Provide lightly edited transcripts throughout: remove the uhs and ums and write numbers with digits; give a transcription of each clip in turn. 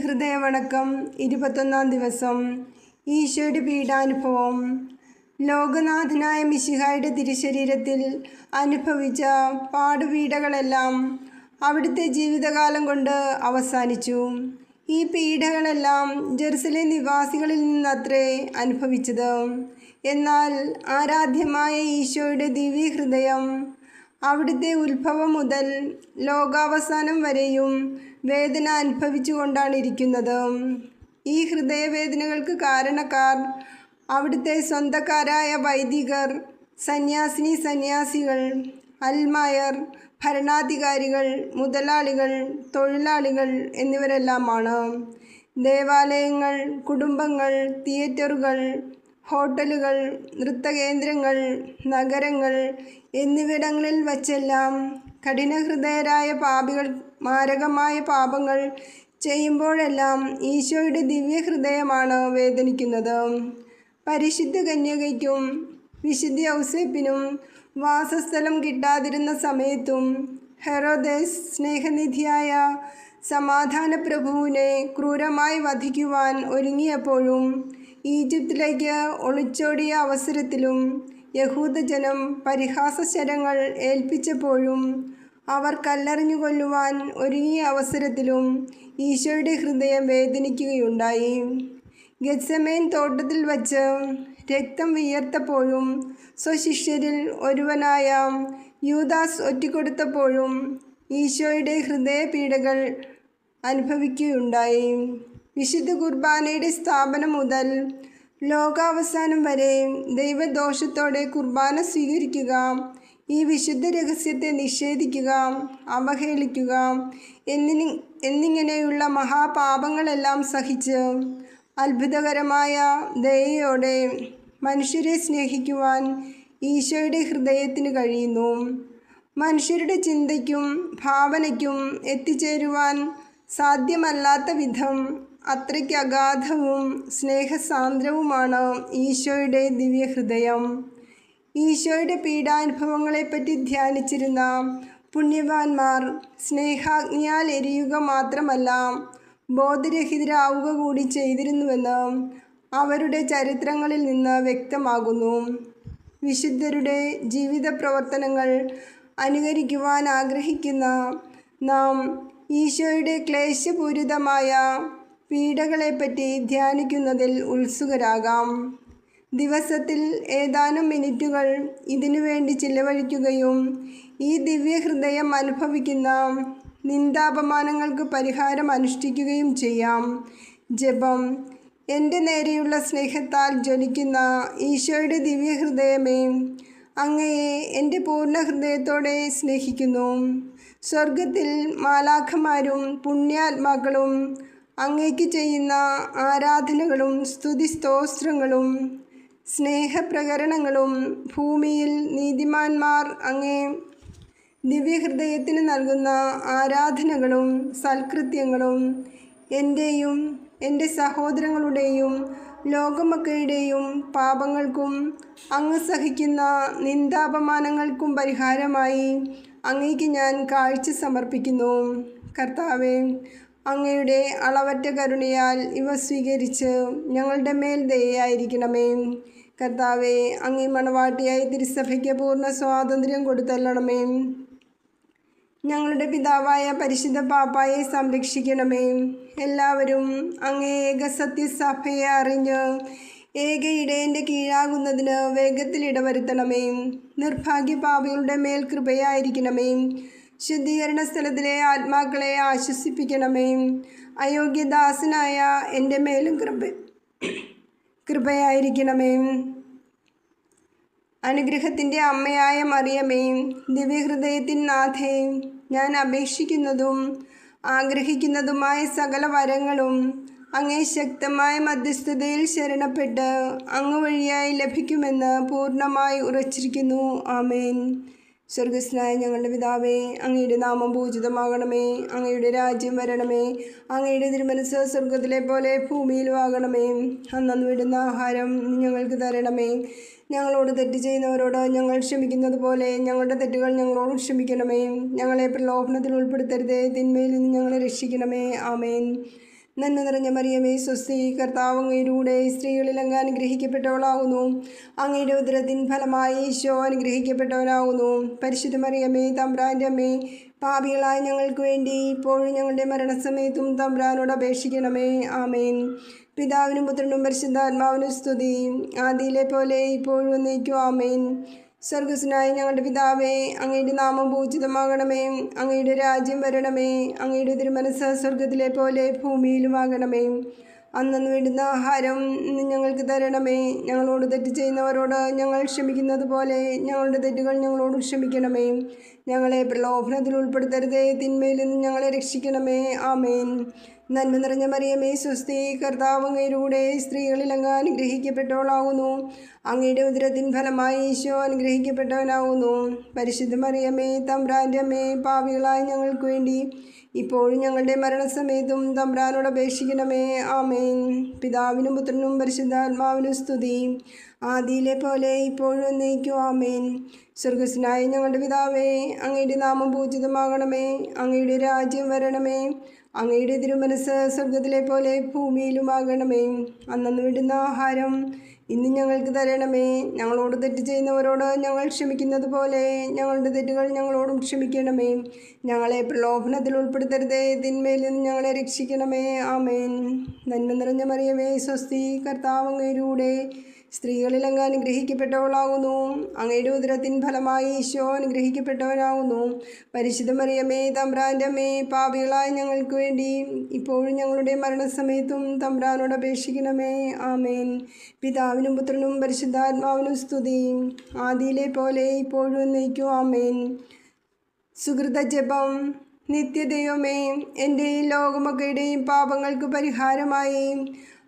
ദിവ്യഹൃദയവണക്കം 21 ദിവസം. ഈശോയുടെ പീഡാനുഭവം. ലോകനാഥനായ മിശിഹായുടെ തിരുശരീരത്തിൽ അനുഭവിച്ച പാടുപീഡകളെല്ലാം അവിടുത്തെ ജീവിതകാലം കൊണ്ട് അവസാനിച്ചു. ഈ പീഡകളെല്ലാം ജെറുസലേം നിവാസികളിൽ നിന്നത്രേ അനുഭവിച്ചത്. എന്നാൽ ആരാധ്യമായ ഈശോയുടെ ദിവ്യഹൃദയം അവിടുത്തെ ഉത്ഭവം മുതൽ ലോകാവസാനം വരെയും വേദന അനുഭവിച്ചു കൊണ്ടാണ് ഇരിക്കുന്നത്. ഈ ഹൃദയവേദനകൾക്ക് കാരണക്കാർ അവിടുത്തെ സ്വന്തക്കാരായ വൈദികർ, സന്യാസികൾ, അൽമായർ, ഭരണാധികാരികൾ, മുതലാളികൾ, തൊഴിലാളികൾ എന്നിവരെല്ലാമാണ്. ദേവാലയങ്ങൾ, കുടുംബങ്ങൾ, തിയേറ്ററുകൾ, ഹോട്ടലുകൾ, നൃത്തകേന്ദ്രങ്ങൾ, നഗരങ്ങൾ എന്നിവിടങ്ങളിൽ വച്ചെല്ലാം കഠിനഹൃദയരായ പാപികൾ മാരകമായ പാപങ്ങൾ ചെയ്യുമ്പോഴെല്ലാം ഈശോയുടെ ദിവ്യഹൃദയമാണ് വേദനിക്കുന്നത്. പരിശുദ്ധ കന്യകയ്ക്കും വിശുദ്ധ ഔസേപ്പിനും വാസസ്ഥലം കിട്ടാതിരുന്ന സമയത്തും ഹെറോദേസ് സ്നേഹനിധിയായ സമാധാന പ്രഭുവിനെ ക്രൂരമായി വധിക്കുവാൻ ഒരുങ്ങിയപ്പോഴും ഈജിപ്തിലേക്ക് ഒളിച്ചോടിയ അവസരത്തിലും യഹൂദജനം പരിഹാസശരങ്ങൾ ഏൽപ്പിച്ചപ്പോഴും അവർ കല്ലെറിഞ്ഞു കൊല്ലുവാൻ ഒരുങ്ങിയ അവസരത്തിലും ഈശോയുടെ ഹൃദയം വേദനിക്കുകയുണ്ടായി. ഗെത്സമേൻ തോട്ടത്തിൽ വച്ച് രക്തം വിയർത്തപ്പോഴും സ്വശിഷ്യരിൽ ഒരുവനായ യൂദാസ് ഒറ്റിക്കൊടുത്തപ്പോഴും ഈശോയുടെ ഹൃദയപീഡകൾ അനുഭവിക്കുകയുണ്ടായി. വിശുദ്ധ കുർബാനയുടെ സ്ഥാപനം മുതൽ ലോകാവസാനം വരെ ദൈവദോഷത്തോടെ കുർബാന സ്വീകരിക്കുക, ഈ വിശുദ്ധ രഹസ്യത്തെ നിഷേധിക്കുക, അവഹേളിക്കുക എന്നിങ്ങനെയുള്ള മഹാപാപങ്ങളെല്ലാം സഹിച്ച് അത്ഭുതകരമായ ദയയോടെ മനുഷ്യരെ സ്നേഹിക്കുവാൻ ഈശോയുടെ ഹൃദയത്തിന് കഴിയുന്നു. മനുഷ്യരുടെ ചിന്തയ്ക്കും ഭാവനയ്ക്കും എത്തിച്ചേരുവാൻ സാധ്യമല്ലാത്ത വിധം അത്രയ്ക്ക് അഗാധവും സ്നേഹസാന്ദ്രവുമാണ് ഈശോയുടെ ദിവ്യഹൃദയം. ഈശോയുടെ പീഡാനുഭവങ്ങളെപ്പറ്റി ധ്യാനിച്ചിരുന്ന പുണ്യവാന്മാർ സ്നേഹാഗ്നിയാൽ എരിയുക മാത്രമല്ല ബോധരഹിതരാവുക കൂടി ചെയ്തിരുന്നുവെന്ന് അവരുടെ ചരിത്രങ്ങളിൽ നിന്ന് വ്യക്തമാകുന്നു. വിശുദ്ധരുടെ ജീവിത പ്രവർത്തനങ്ങൾ അനുകരിക്കുവാൻ ആഗ്രഹിക്കുന്ന നാം ഈശോയുടെ ക്ലേശപൂരിതമായ പീഡകളെപ്പറ്റി ധ്യാനിക്കുന്നതിൽ ഉത്സുകരാകാം. ദിവസത്തിൽ ഏതാനും മിനിറ്റുകൾ ഇതിനു വേണ്ടി ചിലവഴിക്കുകയും ഈ ദിവ്യഹൃദയം അനുഭവിക്കുന്ന നിന്ദാപമാനങ്ങൾക്ക് പരിഹാരം അനുഷ്ഠിക്കുകയും ചെയ്യാം. ജപം. എൻ്റെ നേരെയുള്ള സ്നേഹത്താൽ ജ്വലിക്കുന്ന ഈശോയുടെ ദിവ്യഹൃദയമേ, അങ്ങയെ എൻ്റെ പൂർണ്ണ ഹൃദയത്തോടെ സ്നേഹിക്കുന്നു. സ്വർഗത്തിൽ മാലാഖമാരും പുണ്യാത്മാക്കളും അങ്ങേക്ക് ചെയ്യുന്ന ആരാധനകളും സ്തുതിസ്തോത്രങ്ങളും സ്നേഹപ്രകരണങ്ങളും ഭൂമിയിൽ നീതിമാന്മാർ അങ്ങേ ദിവ്യഹൃദയത്തിന് നൽകുന്ന ആരാധനകളും സൽകൃത്യങ്ങളും എൻ്റെയും എൻ്റെ സഹോദരങ്ങളുടെയും ലോകമക്കളുടെയും പാപങ്ങൾക്കും അങ്ങ് സഹിക്കുന്ന നിന്ദാപമാനങ്ങൾക്കും പരിഹാരമായി അങ്ങേക്ക് ഞാൻ കാഴ്ച സമർപ്പിക്കുന്നു. കർത്താവേ, അങ്ങയുടെ അളവറ്റ കരുണയാൽ ഇവ സ്വീകരിച്ച് ഞങ്ങളുടെ മേൽ ദയയായിരിക്കണമേ. കർത്താവേ, അങ്ങേ മണവാട്ടിയായി തിരുസഭയ്ക്ക് പൂർണ്ണ സ്വാതന്ത്ര്യം കൊടുത്തല്ലണമേ. ഞങ്ങളുടെ പിതാവായ പരിശുദ്ധ പാപ്പായെ സംരക്ഷിക്കണമേ. എല്ലാവരും അങ്ങേ ഏകസത്യസഭയെ അറിഞ്ഞ് ഏക ഇടയൻ്റെ കീഴാകുന്നതിന് വേഗത്തിൽ ഇടവരുത്തണമേ. നിർഭാഗ്യപാപികളുടെ മേൽ കൃപയായിരിക്കണമേ. ശുദ്ധീകരണ സ്ഥലത്തിലെ ആത്മാക്കളെ ആശ്വസിപ്പിക്കണമേ. അയോഗ്യദാസനായ എൻ്റെ മേലും കൃപയായിരിക്കണമേ. അനുഗ്രഹത്തിൻ്റെ അമ്മയായ മറിയമേ, ദിവ്യഹൃദയത്തിൻ നാഥേ, ഞാൻ അപേക്ഷിക്കുന്നതും ആഗ്രഹിക്കുന്നതുമായ സകല വരങ്ങളും അങ്ങേ ശക്തമായ മധ്യസ്ഥതയിൽ ശരണപ്പെട്ട് അങ്ങ് വഴിയായി ലഭിക്കുമെന്ന് പൂർണ്ണമായി ഉറച്ചിരിക്കുന്നു. ആമേൻ. സ്വർഗസ്നായ ഞങ്ങളുടെ പിതാവേ, അങ്ങയുടെ നാമം പൂജിതമാകണമേ. അങ്ങയുടെ രാജ്യം വരണമേ. അങ്ങയുടെ തിരുമനസ്സ് സ്വർഗത്തിലെ പോലെ ഭൂമിയിലും ആകണമേ. അന്നു വിടുന്ന ആഹാരം ഞങ്ങൾക്ക് തരണമേ. ഞങ്ങളോട് തെറ്റ് ചെയ്യുന്നവരോട് ഞങ്ങൾ ക്ഷമിക്കുന്നത് പോലെ ഞങ്ങളുടെ തെറ്റുകൾ ഞങ്ങളോട് ക്ഷമിക്കണമേ. ഞങ്ങളെ പ്രലോഭനത്തിൽ ഉൾപ്പെടുത്തരുതേ, തിന്മയിൽ നിന്ന് ഞങ്ങളെ രക്ഷിക്കണമേ. ആമേൻ. നന്മ നിറഞ്ഞ മറിയമേ സ്വസ്തി, കർത്താവ് അങ്ങയിലൂടെ സ്ത്രീകളിൽ അങ്ങ് അനുഗ്രഹിക്കപ്പെട്ടവളാകുന്നു. അങ്ങയുടെ ഉദരത്തിൻ ഫലമായി ഈശോ അനുഗ്രഹിക്കപ്പെട്ടവനാകുന്നു. പരിശുദ്ധ മറിയമേ തമ്പുരാൻ്റെ അമ്മേ, പാപികളായ ഞങ്ങൾക്ക് വേണ്ടി ഇപ്പോഴും ഞങ്ങളുടെ മരണസമയത്തും തമ്പുരാനോട് അപേക്ഷിക്കണമേ. ആമേൻ. പിതാവിനും പുത്രനും പരിശുദ്ധാത്മാവിനും സ്തുതി, ആദിയിലെ പോലെ ഇപ്പോഴും എന്നേക്കും. ആമേൻ. സ്വർഗസ്വനായ ഞങ്ങളുടെ പിതാവേ, അങ്ങയുടെ നാമം പൂജിതമാകണമേ. അങ്ങയുടെ രാജ്യം വരണമേ. അങ്ങയുടെ തിരുമനസ്സ് സ്വർഗത്തിലെ പോലെ ഭൂമിയിലുമാകണമേ. അന്നു വേണ്ടുന്ന ആഹാരം ഇന്ന് ഞങ്ങൾക്ക് തരണമേ. ഞങ്ങളോട് തെറ്റ് ചെയ്യുന്നവരോട് ഞങ്ങൾ ക്ഷമിക്കുന്നത് പോലെ ഞങ്ങളുടെ തെറ്റുകൾ ഞങ്ങളോട് ക്ഷമിക്കണമേ. ഞങ്ങളെ പ്രലോഭനത്തിൽ ഉൾപ്പെടുത്തരുതേ, തിന്മയിൽ നിന്ന് ഞങ്ങളെ രക്ഷിക്കണമേ. ആമേൻ. നന്മ നിറഞ്ഞ മറിയമേ സ്വസ്തി, കർത്താവ് അങ്ങയിലൂടെ സ്ത്രീകളിൽ അങ്ങ് അനുഗ്രഹിക്കപ്പെട്ടവളാകുന്നു. അങ്ങയുടെ ഉദരത്തിൻ ഫലമായി ഈശോ അനുഗ്രഹിക്കപ്പെട്ടവനാകുന്നു. പരിശുദ്ധ മറിയമേ തമ്പുരാൻ്റെ അമ്മേ, പാപികളായ ഞങ്ങൾക്ക് വേണ്ടി ഇപ്പോഴും ഞങ്ങളുടെ മരണസമയത്തും തമ്പുരാനോട് അപേക്ഷിക്കണമേ. ആമേൻ. പിതാവിനും പുത്രനും പരിശുദ്ധാത്മാവിനും സ്തുതി, ആദിയിലെ പോലെ ഇപ്പോഴും എന്നേക്കും. ആമേൻ. സ്വർഗസ്വനായ ഞങ്ങളുടെ പിതാവേ, അങ്ങയുടെ നാമം പൂജിതമാകണമേ. അങ്ങയുടെ രാജ്യം വരണമേ. അങ്ങയുടെ തിരുമനസ്സ് സ്വർഗത്തിലെ പോലെ ഭൂമിയിലുമാകണമേ. അന്നു വേണ്ടുന്ന ആഹാരം ഇന്ന് ഞങ്ങൾക്ക് തരണമേ. ഞങ്ങളോട് തെറ്റ് ചെയ്യുന്നവരോട് ഞങ്ങൾ ക്ഷമിക്കുന്നത് പോലെ ഞങ്ങളുടെ തെറ്റുകൾ ഞങ്ങളോടും ക്ഷമിക്കണമേ. ഞങ്ങളെ പ്രലോഭനത്തിൽ ഉൾപ്പെടുത്തരുതേ, തിന്മയിൽ നിന്ന് ഞങ്ങളെ രക്ഷിക്കണമേ. ആമേൻ. നന്മ നിറഞ്ഞ മറിയമേ സ്വസ്തി, കർത്താവ് അങ്ങയിലൂടെ സ്ത്രീകളിൽ അങ്ങ് അനുഗ്രഹിക്കപ്പെട്ടവളാകുന്നു. അങ്ങയുടെ ഉദരത്തിൻ ഫലമായി ഈശോ അനുഗ്രഹിക്കപ്പെട്ടവനാകുന്നു. പരിശുദ്ധ മറിയമേ തമ്പുരാൻ്റെ അമ്മേ, പാപികളായ ഞങ്ങൾക്ക് വേണ്ടി ഇപ്പോഴും ഞങ്ങളുടെ മരണസമയത്തും തമ്പുരാനോട് അപേക്ഷിക്കണമേ. ആമേൻ. പിതാവിനും പുത്രനും പരിശുദ്ധാത്മാവിനും സ്തുതി, ആദിയിലെ പോലെ ഇപ്പോഴും എന്നേക്കും. ആമേൻ. സുഹൃത ജപം. നിത്യദൈവമേ, എൻ്റെയും ലോകമൊക്കെയുടെയും പാപങ്ങൾക്ക് പരിഹാരമായി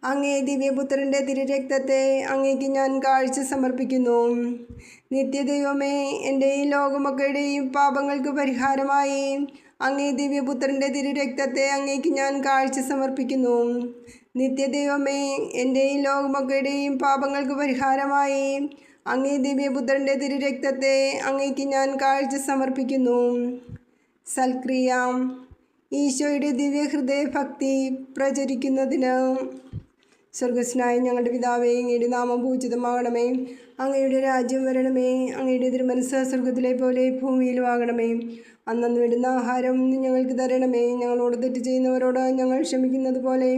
അങ്ങേ ദിവ്യപുത്രൻ്റെ തിരുരക്തത്തെ അങ്ങേക്ക് ഞാൻ കാഴ്ച സമർപ്പിക്കുന്നു. നിത്യദൈവമേ, എൻ്റെയും ലോകമൊക്കെയുടെയും പാപങ്ങൾക്ക് പരിഹാരമായി അങ്ങേ ദിവ്യപുത്രൻ്റെ തിരുരക്തത്തെ അങ്ങേക്ക് ഞാൻ കാഴ്ച സമർപ്പിക്കുന്നു. നിത്യദൈവമേ, എൻ്റെയും ലോകമൊക്കെയുടെയും പാപങ്ങൾക്ക് പരിഹാരമായി അങ്ങേ ദിവ്യപുത്രൻ്റെ തിരുരക്തത്തെ അങ്ങേക്ക് ഞാൻ കാഴ്ച സമർപ്പിക്കുന്നു. സൽക്രിയ. ഈശോയുടെ ദിവ്യഹൃദയ ഭക്തി പ്രചരിക്കുന്നതിന്. സ്വർഗസ്വനായ ഞങ്ങളുടെ പിതാവേ, അങ്ങയുടെ നാമം പൂജിതമാകണമേ. അങ്ങയുടെ രാജ്യം വരണമേ. അങ്ങയുടെ തിരുമനസ്സ് സ്വർഗത്തിലെ പോലെ ഭൂമിയിലുമാകണമേ. അന്നു വേണ്ടുന്ന ആഹാരം ഞങ്ങൾക്ക് തരണമേ. ഞങ്ങളോട് തെറ്റ് ചെയ്യുന്നവരോട് ഞങ്ങൾ ക്ഷമിക്കുന്നത് പോലെ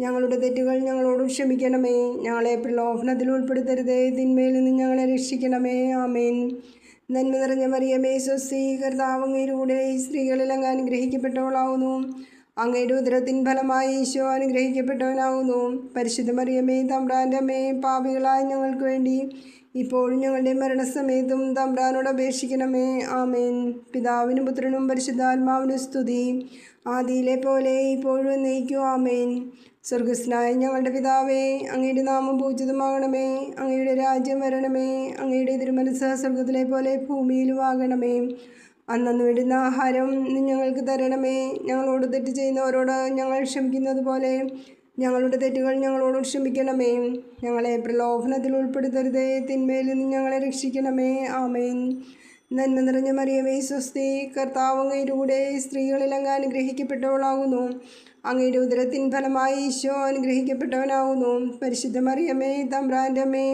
ഞങ്ങളുടെ തെറ്റുകൾ ഞങ്ങളോട് ക്ഷമിക്കണമേ. ഞങ്ങളെ പ്രലോഭനത്തിൽ ഉൾപ്പെടുത്തരുതേ, തിന്മയിൽ നിന്ന് ഞങ്ങളെ രക്ഷിക്കണമേ. ആമേൻ. നന്മ നിറഞ്ഞ മറിയമേ സ്വസ്തി, കർത്താവ് അങ്ങയിലൂടെ സ്ത്രീകളിൽ അങ്ങ് അനുഗ്രഹിക്കപ്പെട്ടവളാകുന്നു. അങ്ങയുടെ ഉദരത്തിൻ ഫലമായി ഈശോ അനുഗ്രഹിക്കപ്പെട്ടവനാകുന്നു. പരിശുദ്ധ മറിയമേ തമ്പുരാൻ്റെ അമ്മേ, പാപികളായ ഞങ്ങൾക്ക് വേണ്ടി ഇപ്പോഴും ഞങ്ങളുടെ മരണസമയത്തും തമ്പുരാനോട് അപേക്ഷിക്കണമേ. ആമേൻ. പിതാവിനും പുത്രനും പരിശുദ്ധാത്മാവിനും സ്തുതി, ആദിയിലെ പോലെ ഇപ്പോഴും എന്നേക്കും. ആമേൻ. സ്വർഗസ്വനായ ഞങ്ങളുടെ പിതാവേ, അങ്ങയുടെ നാമം പൂജിതമാകണമേ. അങ്ങയുടെ രാജ്യം വരണമേ. അങ്ങയുടെ തിരുമനസ്സ് സ്വർഗത്തിലെ പോലെ ഭൂമിയിലുമാകണമേ. അന്നു വേണ്ടുന്ന ആഹാരം ഞങ്ങൾക്ക് തരണമേ. ഞങ്ങളോട് തെറ്റ് ചെയ്യുന്നവരോട് ഞങ്ങൾ ക്ഷമിക്കുന്നത് പോലെ ഞങ്ങളുടെ തെറ്റുകൾ ഞങ്ങളോട് ക്ഷമിക്കണമേ. ഞങ്ങളെ പ്രലോഭനത്തിൽ ഉൾപ്പെടുത്തരുതേ, തിന്മയിൽ നിന്ന് ഞങ്ങളെ രക്ഷിക്കണമേ. ആമേൻ. നന്മ നിറഞ്ഞ മറിയമേ സ്വസ്തി, കർത്താവ് അങ്ങയിലൂടെ സ്ത്രീകളിൽ അങ്ങ് അനുഗ്രഹിക്കപ്പെട്ടവളാകുന്നു. അങ്ങയുടെ ഉദരത്തിൻ ഫലമായി ഈശോ അനുഗ്രഹിക്കപ്പെട്ടവനാകുന്നു. പരിശുദ്ധ മറിയമേ തമ്പുരാൻ്റെ അമ്മേ,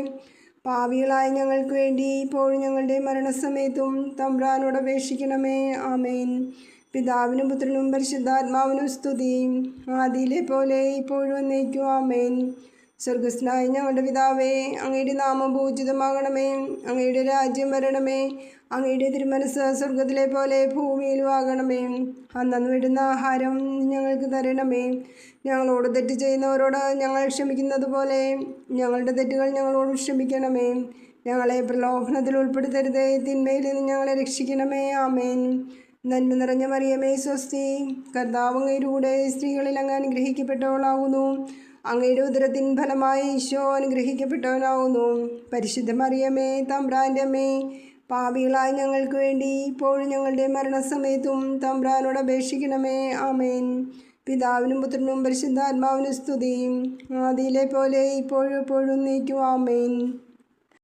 പാപികളായ ഞങ്ങൾക്ക് വേണ്ടി ഇപ്പോഴും ഞങ്ങളുടെ മരണസമയത്തും തമ്പുരാനോട് അപേക്ഷിക്കണമേ. ആമേൻ. പിതാവിനും പുത്രനും പരിശുദ്ധാത്മാവിനും സ്തുതി, ആദിയിലെ പോലെ ഇപ്പോഴും എന്നേക്കും. ആമേൻ. സ്വർഗസ്വനായ ഞങ്ങളുടെ പിതാവേ, അങ്ങയുടെ നാമം പൂജിതമാകണമേ. അങ്ങയുടെ രാജ്യം വരണമേ. അങ്ങയുടെ തിരുമനസ്സ് സ്വർഗത്തിലെ പോലെ ഭൂമിയിലുമാകണമേ. അന്നു വേണ്ടുന്ന ആഹാരം ഞങ്ങൾക്ക് തരണമേ. ഞങ്ങളോട് തെറ്റ് ചെയ്യുന്നവരോട് ഞങ്ങൾ ക്ഷമിക്കുന്നത് പോലെ ഞങ്ങളുടെ തെറ്റുകൾ ഞങ്ങളോട് ക്ഷമിക്കണമേ. ഞങ്ങളെ പ്രലോഭനത്തിൽ ഉൾപ്പെടുത്തരുതേ, തിന്മയിൽ നിന്ന് ഞങ്ങളെ രക്ഷിക്കണമേ. ആമേൻ. നന്മ നിറഞ്ഞ മറിയമേ സ്വസ്തി, കർത്താവ് അങ്ങയിലൂടെ സ്ത്രീകളിൽ അങ്ങ് അനുഗ്രഹിക്കപ്പെട്ടവളാകുന്നു. അങ്ങയുടെ ഉദരത്തിൻ ഫലമായി ഈശോ അനുഗ്രഹിക്കപ്പെട്ടവനാകുന്നു. പരിശുദ്ധ മറിയമേ തമ്പുരാൻ്റെ അമ്മേ, പാപികളായ ഞങ്ങൾക്ക് വേണ്ടി ഇപ്പോഴും ഞങ്ങളുടെ മരണസമയത്തും തമ്പുരാനോട് അപേക്ഷിക്കണമേ. ആമേൻ. പിതാവിനും പുത്രനും പരിശുദ്ധാത്മാവിനും സ്തുതി, ആദിയിലെ പോലെ ഇപ്പോഴും എപ്പോഴും എന്നേക്കും. ആമേൻ.